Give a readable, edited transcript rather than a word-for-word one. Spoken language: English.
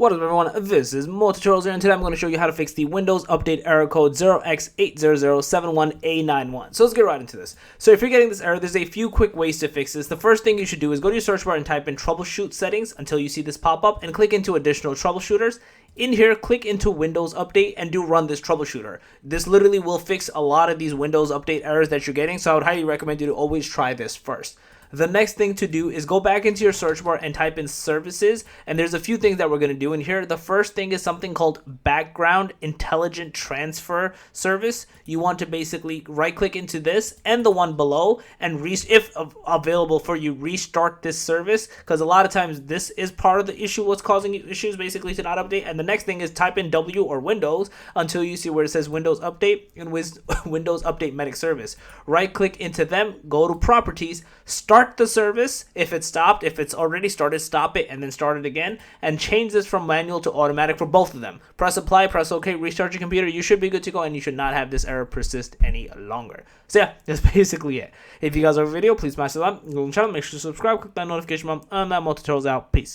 What up everyone, this is Multi-Tutorials here, and today I'm going to show you how to fix the Windows Update error code 0x80071a91. So let's get right into this. So if you're getting this error, there's a few quick ways to fix this. The first thing you should do is go to your search bar and type in troubleshoot settings until you see this pop up and click into additional troubleshooters. In here, click into Windows Update and do run this troubleshooter. This literally will fix a lot of these Windows Update errors that you're getting, so I would highly recommend you to always try this first. The next thing to do is go back into your search bar and type in services, and there's a few things that we're going to do in here. The first thing is something called background intelligent transfer service. You want to basically right click into this and the one below, and if available for you, restart this service, because a lot of times this is part of the issue, what's causing you issues basically to not update. And the next thing is type in W or Windows until you see where it says Windows Update and Windows Update Medic Service. Right click into them, go to properties, start the service. If it's stopped, if it's already started, stop it and then start it again, and change this from manual to automatic for both of them. Press apply, press OK, restart your computer. You should be good to go, and you should not have this error persist any longer. So yeah, that's basically it. If you guys like the video, please smash the like, go to the channel, make sure to subscribe, click that notification bell, and that Multi-Tutorials out. Peace.